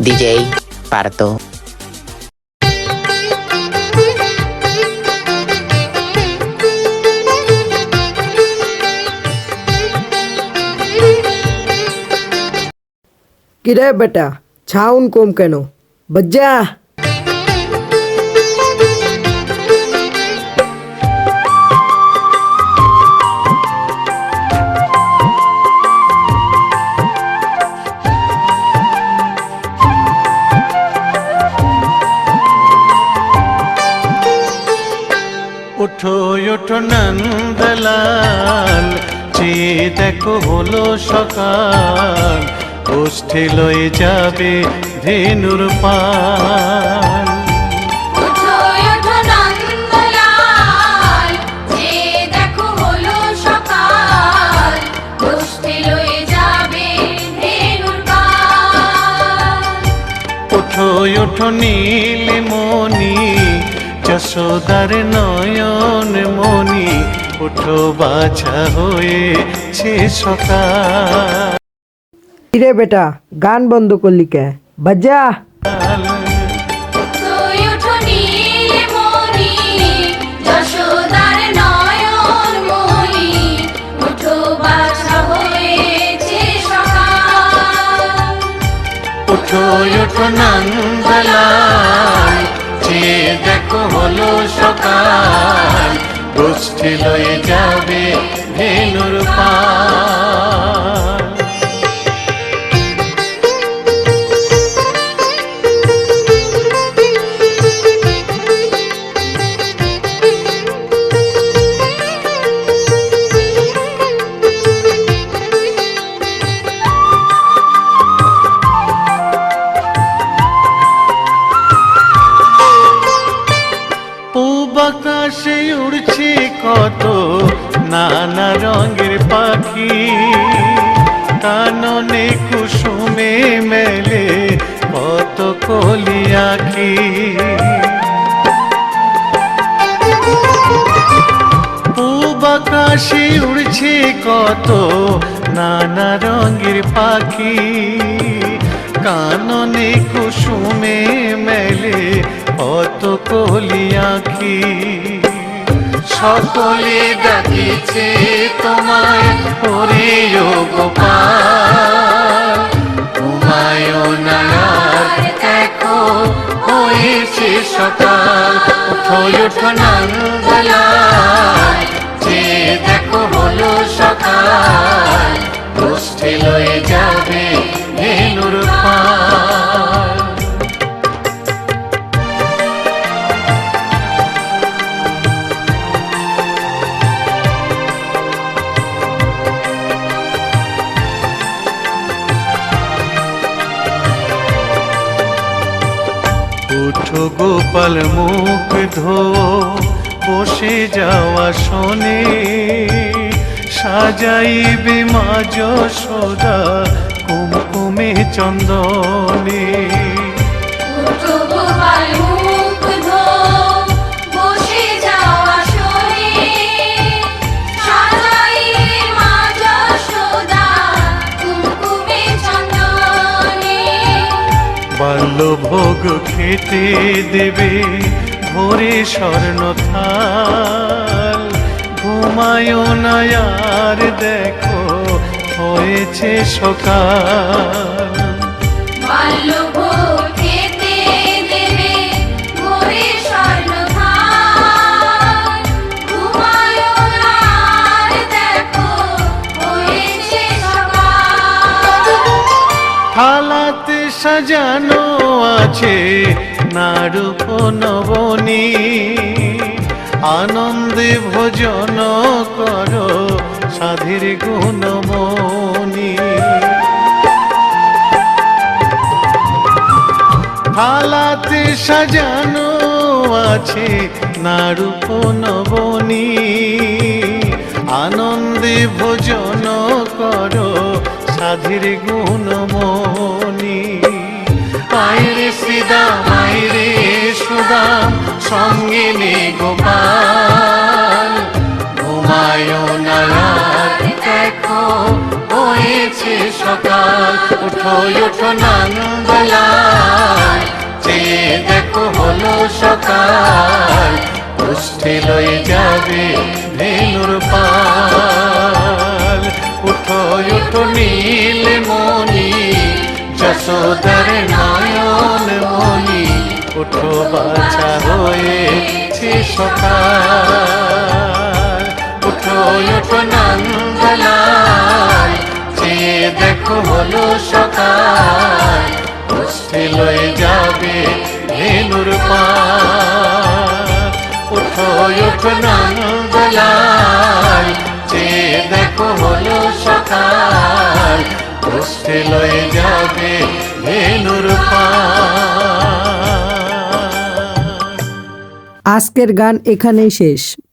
DJ Parto. কিরে বেটা, ছাউন কম কেন? বজ্জা উঠো উঠো নন্দলাল, চেয়ে দেখো হলো সকাল, গোষ্ঠী লয়ে যাবে ধেনুর পাল। উঠো উঠো নন্দলাল, চেয়ে দেখো হলো সকাল, গোষ্ঠী লয়ে যাবে ধেনুর পাল। উঠো উঠো নীলমণি, যশোদার নয়ন মণি, উঠো বাছা হয়েছে সকাল। কিরে বেটা, গান বন্ধ করলি কে? বজ্জা উঠো উঠো নীলমণি, যশোদার নয়ন মণি, উঠো বাছা হয়েছে সকাল। উঠো উঠো নন্দলাল, চেয়ে দেখো হলো সকাল, গোষ্ঠী লয়ে যাবে ধেনুর পাল। আকাশে উড়ছে কত নানা রঙের পাখি, কাননে কুসুমে মেলে কত কলি আঁখি। পূব আকাশে উড়ছে কত নানা রঙের পাখি, কাননে কুসুমে মেলে কত কলি আঁখি। সকলে ডাকিছে তোমায় ওরে ও গোপাল, ঘুমায়ো না আর দেখো হয়েছে সকাল। উঠো উঠো নন্দলাল, চেয়ে দেখো হলো সকাল, গোষ্ঠী লয়ে যাবে ধেনুর পাল। উঠো গোপাল মুখ ধো, বসে যাওয়া শোনে, সাজাইবে মা যশোদা কুমকুমে চন্দনে। উঠো গোপাল মুখ ধো, বসে যাওয়া শোনে, সাজাইবে মা যশোদা কুমকুমে চন্দনে। বাল্যভোগ খেতে দেবে ভোরে স্বর্ণ থাল, ঘুমায়ো না আর দেখো হয়েছে সকাল। বাল্যভোগ খেতে দেবে ভোরে স্বর্ণ থাল, ঘুমায়ো না আর দেখো হয়েছে সকাল। থালাতে সাজানো আছে নারূপ নবনী, আনন্দে ভোজন করো সাধীর গুণমণি। থালাতে সাজানো আছে নারূপ নবনী, আনন্দে ভোজন করো সাধীর গুণমণি। আইরে শ্রীদাম আইরে সুদাম, সঙ্গে নে গোপাল, ঘুমায়ো না আর দেখো হয়েছে সকাল। উঠো উঠো নন্দলাল, সকাল, পুষ্টি লয়ে যাবে ধেনুর পাল। উঠো উঠো নীলমণি, যশোদার নয়ন মণি, উঠো বাছা হয়েছে সকাল। উঠো উঠো নন্দলাল, চেয়ে দেখো হলো সকাল, পুষ্টি লয়ে যাবে ধেনুর পাল। উঠো উঠো নন্দলাল, চেয়ে দেখো হলো সকাল, পুষ্টি লয়ে যাবে ধেনুর পাল। আজকের গান এখানেই শেষ।